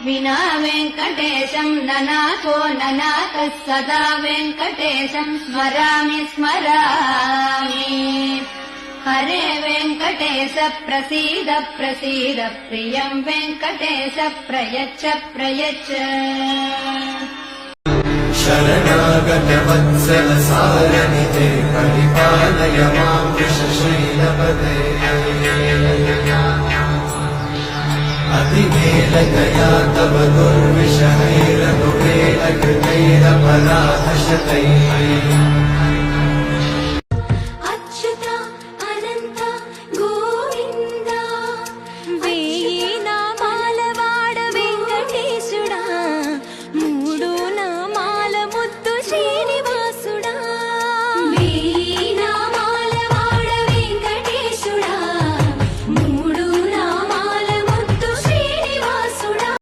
विना वेङ्कटेशं ननाथो ननाथः सदा वेङ्कटेशं स्मरामि स्मरामि। हरे वेङ्कटेश प्रसीद प्रसीद प्रियं वेङ्कटेश प्रयच्छ प्रयच्छ। शरणागत वत्सल सारनिधे परिपालय मां वृषशैलपदे। अतिवेलकया तव दुर्विषहैरनुवेलकृतैरपराधशतैः